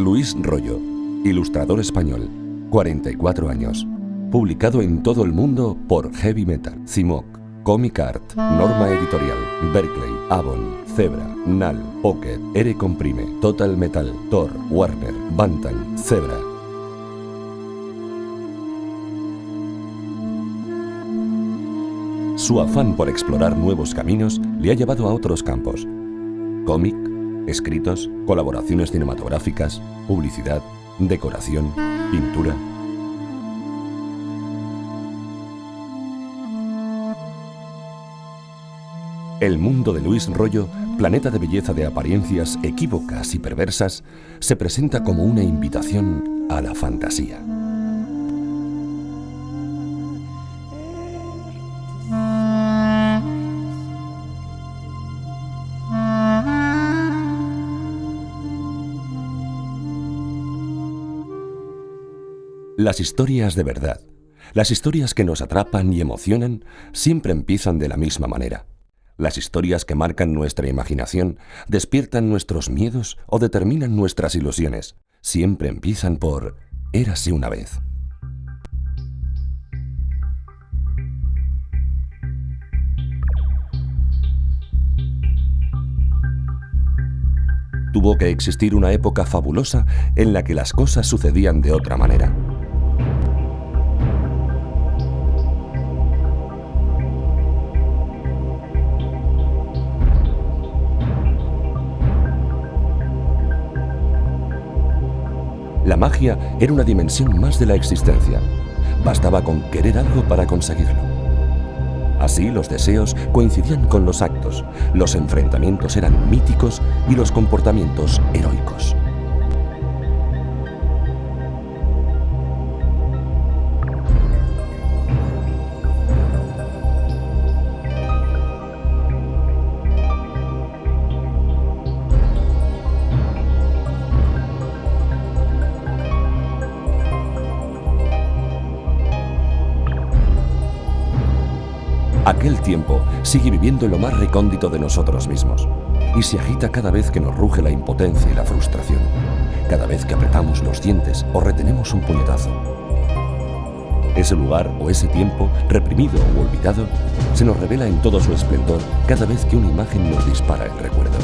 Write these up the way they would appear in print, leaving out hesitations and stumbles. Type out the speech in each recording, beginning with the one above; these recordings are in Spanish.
Luis Royo, ilustrador español, 44 años. Publicado en todo el mundo por Heavy Metal, Cimoc, Comic Art, Norma Editorial, Berkeley, Avon, Zebra, Nal, Pocket, R Comprime, Total Metal, Thor, Warner, Bantam, Zebra. Su afán por explorar nuevos caminos le ha llevado a otros campos: cómic, escritos, colaboraciones cinematográficas, publicidad, decoración, pintura. El mundo de Luis Royo, planeta de belleza de apariencias equívocas y perversas, se presenta como una invitación a la fantasía. Las historias de verdad, las historias que nos atrapan y emocionan, siempre empiezan de la misma manera. Las historias que marcan nuestra imaginación, despiertan nuestros miedos o determinan nuestras ilusiones, siempre empiezan por «Érase una vez». Tuvo que existir una época fabulosa en la que las cosas sucedían de otra manera. La magia era una dimensión más de la existencia. Bastaba con querer algo para conseguirlo. Así, los deseos coincidían con los actos, los enfrentamientos eran míticos y los comportamientos heroicos. Aquel tiempo sigue viviendo en lo más recóndito de nosotros mismos y se agita cada vez que nos ruge la impotencia y la frustración, cada vez que apretamos los dientes o retenemos un puñetazo. Ese lugar o ese tiempo, reprimido o olvidado, se nos revela en todo su esplendor cada vez que una imagen nos dispara el recuerdo.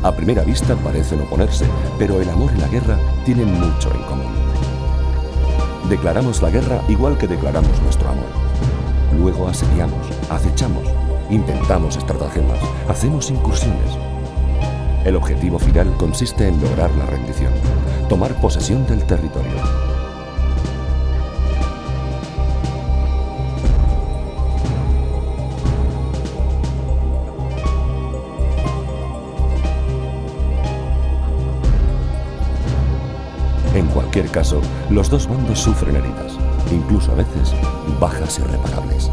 A primera vista parecen oponerse, pero el amor y la guerra tienen mucho en común. Declaramos la guerra igual que declaramos nuestro amor. Luego asediamos, acechamos, intentamos estratagemas, hacemos incursiones. El objetivo final consiste en lograr la rendición, tomar posesión del territorio. En cualquier caso, los dos bandos sufren heridas, incluso a veces bajas irreparables.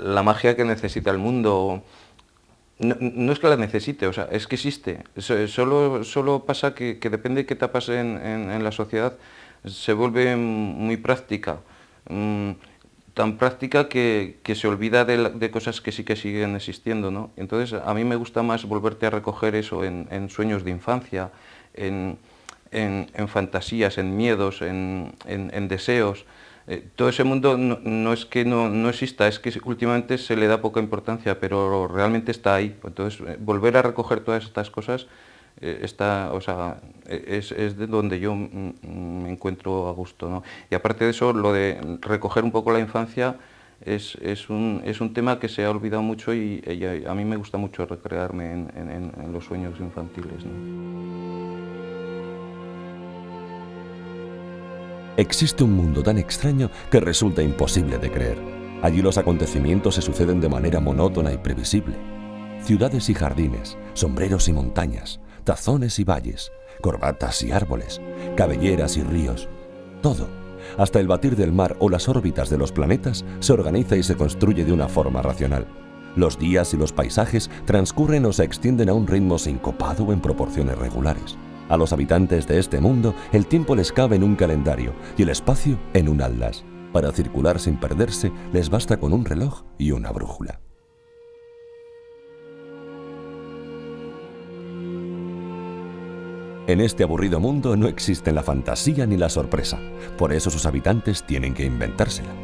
La magia que necesita el mundo no es que la necesite, o sea, es que existe. Solo pasa que depende de qué etapas en la sociedad se vuelve muy práctica. Tan práctica que se olvida de cosas que sí que siguen existiendo, ¿no? Entonces, a mí me gusta más volverte a recoger eso en sueños de infancia, en fantasías, en miedos, en deseos. Todo ese mundo no es que no exista, es que últimamente se le da poca importancia, pero realmente está ahí. Entonces, volver a recoger todas estas cosas o sea, es de donde yo me encuentro a gusto, ¿no? Y aparte de eso, lo de recoger un poco la infancia es un tema que se ha olvidado mucho y a mí me gusta mucho recrearme en los sueños infantiles, ¿no? Existe un mundo tan extraño que resulta imposible de creer. Allí los acontecimientos se suceden de manera monótona y previsible. Ciudades y jardines, sombreros y montañas, tazones y valles, corbatas y árboles, cabelleras y ríos. Todo, hasta el batir del mar o las órbitas de los planetas, se organiza y se construye de una forma racional. Los días y los paisajes transcurren o se extienden a un ritmo sincopado o en proporciones regulares. A los habitantes de este mundo, el tiempo les cabe en un calendario y el espacio en un atlas. Para circular sin perderse, les basta con un reloj y una brújula. En este aburrido mundo no existen la fantasía ni la sorpresa, por eso sus habitantes tienen que inventársela.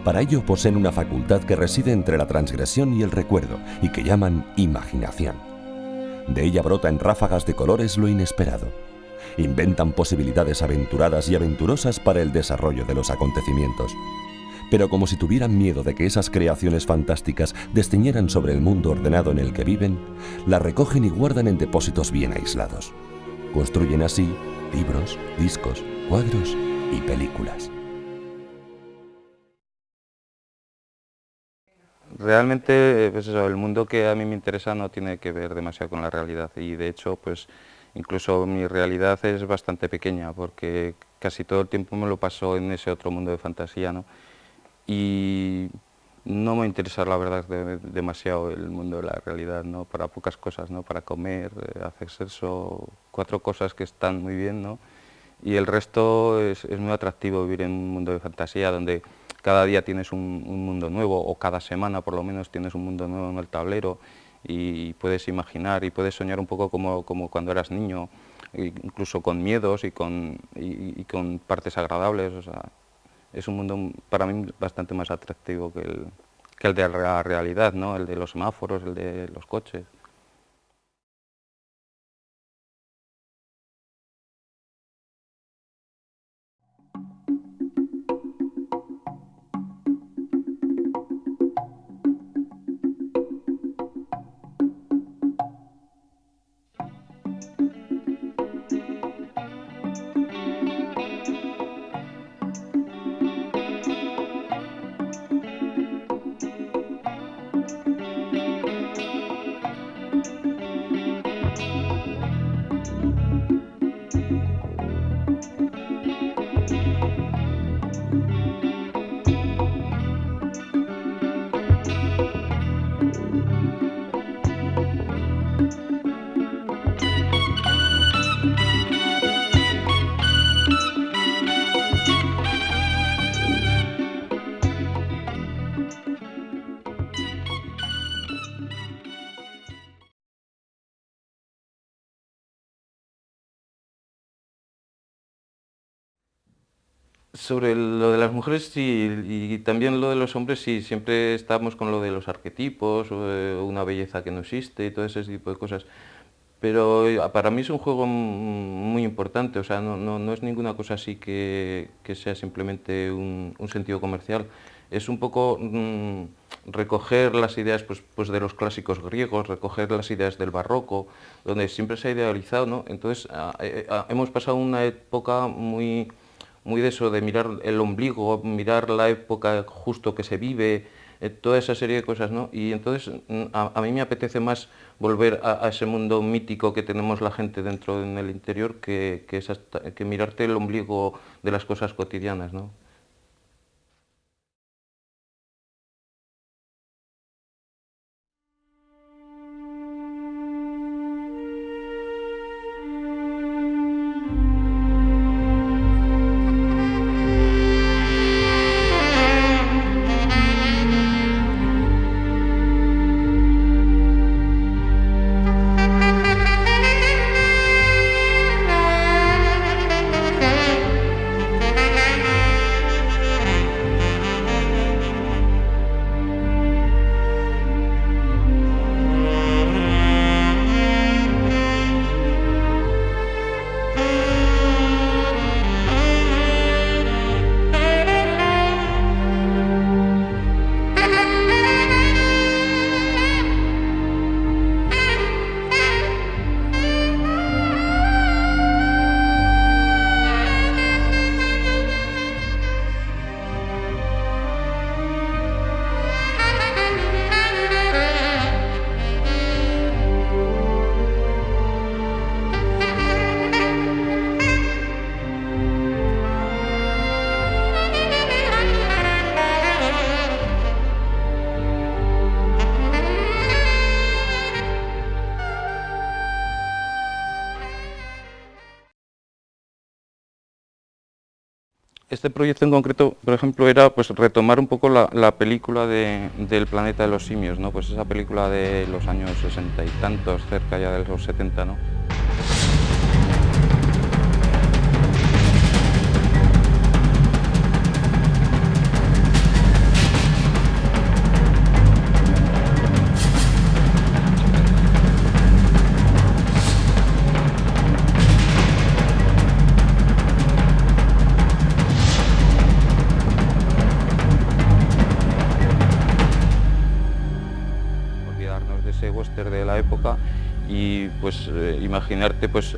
Para ello poseen una facultad que reside entre la transgresión y el recuerdo y que llaman imaginación. De ella brota en ráfagas de colores lo inesperado. Inventan posibilidades aventuradas y aventurosas para el desarrollo de los acontecimientos. Pero como si tuvieran miedo de que esas creaciones fantásticas desciñeran sobre el mundo ordenado en el que viven, las recogen y guardan en depósitos bien aislados. Construyen así libros, discos, cuadros y películas. Realmente, pues eso, el mundo que a mí me interesa no tiene que ver demasiado con la realidad y de hecho, pues incluso mi realidad es bastante pequeña porque casi todo el tiempo me lo paso en ese otro mundo de fantasía, ¿no? Y no me interesa, la verdad, demasiado el mundo de la realidad, ¿no? Para pocas cosas, ¿no? Para comer, hacer sexo, 4 cosas que están muy bien, ¿no? Y el resto es muy atractivo vivir en un mundo de fantasía donde cada día tienes un mundo nuevo o cada semana por lo menos tienes un mundo nuevo en el tablero y puedes imaginar y puedes soñar un poco como cuando eras niño, incluso con miedos y con partes agradables. O sea, es un mundo para mí bastante más atractivo que el de la realidad, ¿no? El de los semáforos, el de los coches. Sobre lo de las mujeres sí, y también lo de los hombres sí, siempre estamos con lo de los arquetipos, una belleza que no existe y todo ese tipo de cosas. Pero para mí es un juego muy importante, o sea, no es ninguna cosa así que sea simplemente un sentido comercial. Es un poco recoger las ideas pues de los clásicos griegos, recoger las ideas del barroco, donde siempre se ha idealizado, ¿no? Entonces hemos pasado una época muy de eso, de mirar el ombligo, mirar la época justo que se vive, toda esa serie de cosas, ¿no? Y entonces a mí me apetece más volver a ese mundo mítico que tenemos la gente dentro en el interior que mirarte el ombligo de las cosas cotidianas, ¿no? Este proyecto en concreto, por ejemplo, era pues retomar un poco la película del planeta de los simios, ¿no? Pues esa película de los años 60 y tantos, cerca ya de los 70, ¿no? Olvidarnos de ese western de la época y pues imaginarte, pues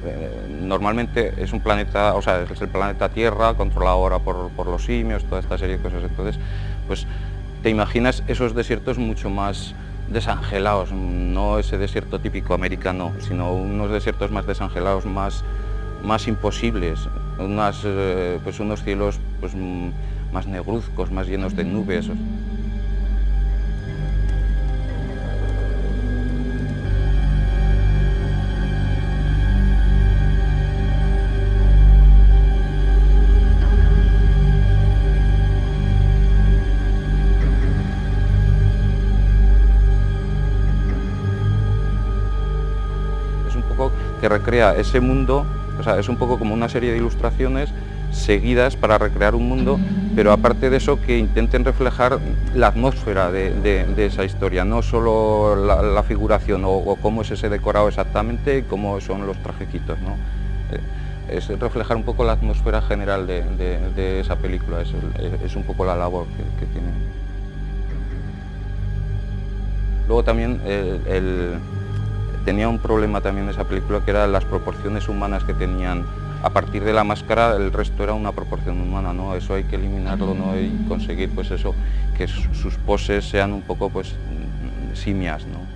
normalmente es un planeta, o sea, es el planeta Tierra, controlado ahora por los simios, toda esta serie de cosas. Entonces, pues te imaginas esos desiertos mucho más desangelados, no ese desierto típico americano, sino unos desiertos más desangelados, más imposibles, pues unos cielos pues, más negruzcos, más llenos de nubes. Que recrea ese mundo, o sea, es un poco como una serie de ilustraciones seguidas para recrear un mundo, pero aparte de eso que intenten reflejar la atmósfera de esa historia, no solo la figuración o cómo es ese decorado exactamente, cómo son los trajecitos, ¿no? Es reflejar un poco la atmósfera general de esa película, es un poco la labor que tiene. Luego también tenía un problema también esa película, que eran las proporciones humanas que tenían. A partir de la máscara el resto era una proporción humana, ¿no? Eso hay que eliminarlo, ¿no? Y conseguir pues eso, que sus poses sean un poco pues simias, ¿no?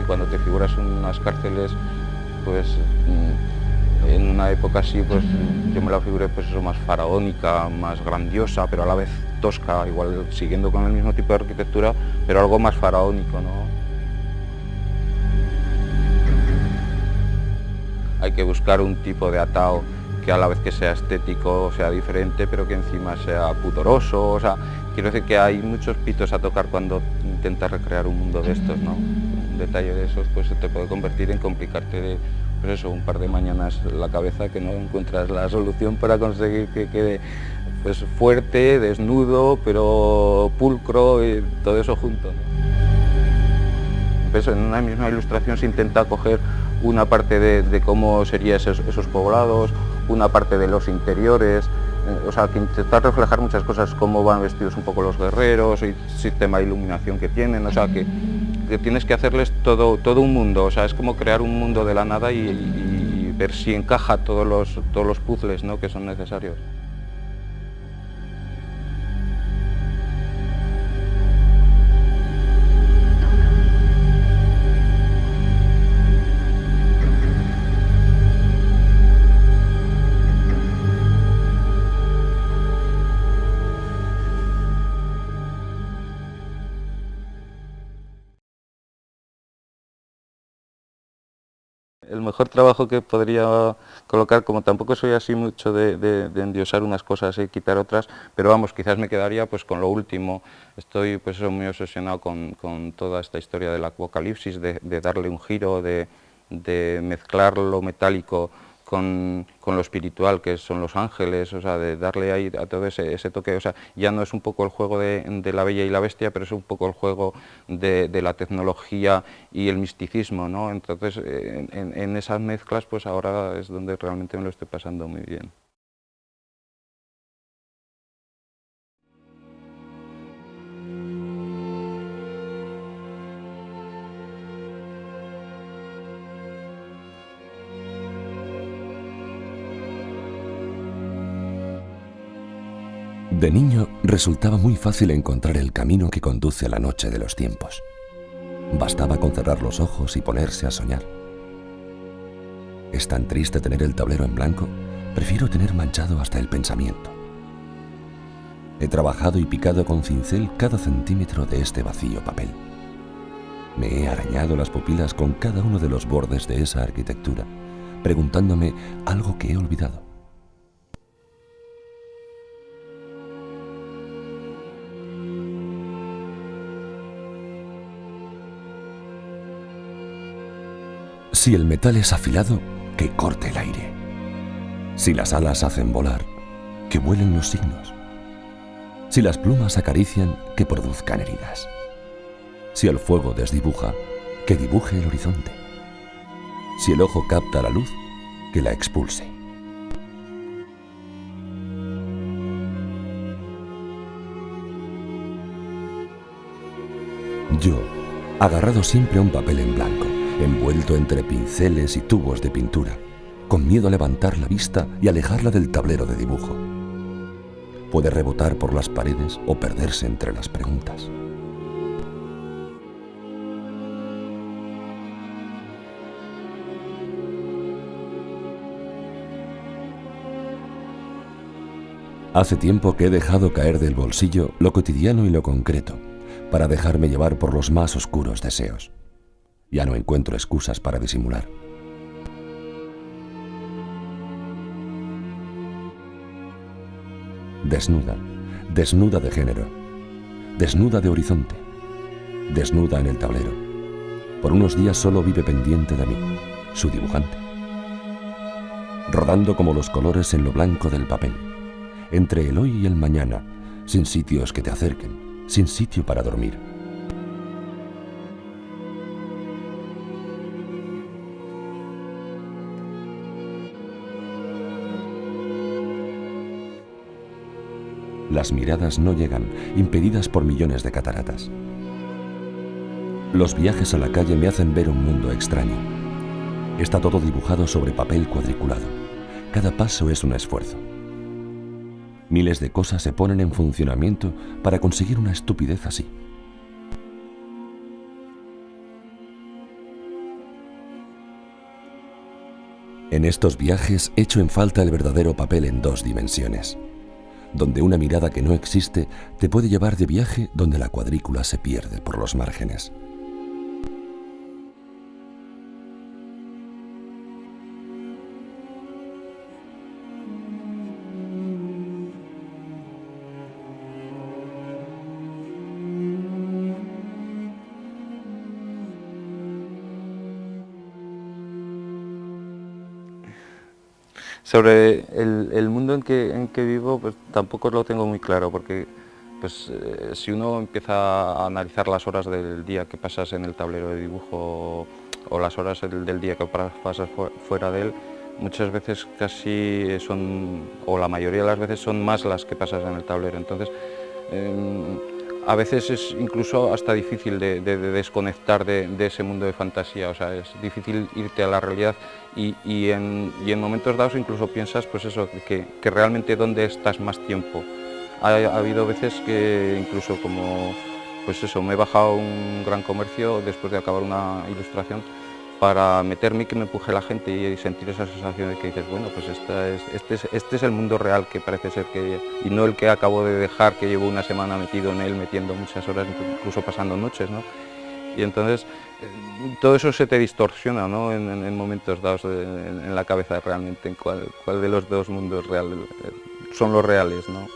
Cuando te figuras en unas cárceles, pues en una época así, pues yo me la figuré pues eso, más faraónica, más grandiosa, pero a la vez tosca, igual siguiendo con el mismo tipo de arquitectura, pero algo más faraónico, ¿no? Hay que buscar un tipo de atao que a la vez que sea estético, sea diferente, pero que encima sea pudoroso, o sea, quiero decir que hay muchos pitos a tocar cuando intentas recrear un mundo de estos, ¿no? Detalle de esos pues se te puede convertir en complicarte de pues eso, un par de mañanas la cabeza, que no encuentras la solución para conseguir que quede pues fuerte, desnudo, pero pulcro y todo eso junto, ¿no? Pues en una misma ilustración se intenta coger una parte de cómo serían esos poblados, una parte de los interiores, o sea, que intentar reflejar muchas cosas, cómo van vestidos un poco los guerreros, el sistema de iluminación que tienen, o sea, que tienes que hacerles todo un mundo, o sea, es como crear un mundo de la nada y ver si encaja todos los puzzles, ¿no?, que son necesarios. El mejor trabajo que podría colocar, como tampoco soy así mucho de endiosar unas cosas y quitar otras, pero vamos, quizás me quedaría pues con lo último. Estoy pues muy obsesionado con toda esta historia del apocalipsis, de darle un giro, de mezclar lo metálico con lo espiritual, que son los ángeles, o sea, de darle ahí a todo ese toque, o sea, ya no es un poco el juego de la Bella y la Bestia, pero es un poco el juego de la tecnología y el misticismo, ¿no? Entonces, en esas mezclas, pues ahora es donde realmente me lo estoy pasando muy bien. De niño resultaba muy fácil encontrar el camino que conduce a la noche de los tiempos. Bastaba con cerrar los ojos y ponerse a soñar. ¿Es tan triste tener el tablero en blanco? Prefiero tener manchado hasta el pensamiento. He trabajado y picado con cincel cada centímetro de este vacío papel. Me he arañado las pupilas con cada uno de los bordes de esa arquitectura, preguntándome algo que he olvidado. Si el metal es afilado, que corte el aire. Si las alas hacen volar, que vuelen los signos. Si las plumas acarician, que produzcan heridas. Si el fuego desdibuja, que dibuje el horizonte. Si el ojo capta la luz, que la expulse. Yo, agarrado siempre a un papel en blanco, envuelto entre pinceles y tubos de pintura, con miedo a levantar la vista y alejarla del tablero de dibujo. Puede rebotar por las paredes o perderse entre las preguntas. Hace tiempo que he dejado caer del bolsillo lo cotidiano y lo concreto, para dejarme llevar por los más oscuros deseos. Ya no encuentro excusas para disimular. Desnuda, desnuda de género, desnuda de horizonte, desnuda en el tablero. Por unos días solo vive pendiente de mí, su dibujante. Rodando como los colores en lo blanco del papel, entre el hoy y el mañana, sin sitios que te acerquen, sin sitio para dormir. Las miradas no llegan, impedidas por millones de cataratas. Los viajes a la calle me hacen ver un mundo extraño. Está todo dibujado sobre papel cuadriculado. Cada paso es un esfuerzo. Miles de cosas se ponen en funcionamiento para conseguir una estupidez así. En estos viajes echo en falta el verdadero papel en 2 dimensiones, donde una mirada que no existe te puede llevar de viaje donde la cuadrícula se pierde por los márgenes. Sobre el mundo en que vivo, pues tampoco lo tengo muy claro, porque pues, si uno empieza a analizar las horas del día que pasas en el tablero de dibujo o las horas del día que pasas fuera de él, muchas veces casi son, o la mayoría de las veces son más las que pasas en el tablero. Entonces, a veces es incluso hasta difícil de desconectar de ese mundo de fantasía, o sea, es difícil irte a la realidad y en momentos dados incluso piensas, pues eso, que realmente dónde estás más tiempo. Ha habido veces que incluso como, pues eso, me he bajado a un gran comercio después de acabar una ilustración para meterme y que me empuje la gente y sentir esa sensación de que dices, bueno, pues este es el mundo real que parece ser y no el que acabo de dejar, que llevo una semana metido en él, metiendo muchas horas, incluso pasando noches, ¿no? Y entonces todo eso se te distorsiona, ¿no? En momentos dados en la cabeza realmente, en cuál de los dos mundos reales son los reales, ¿no?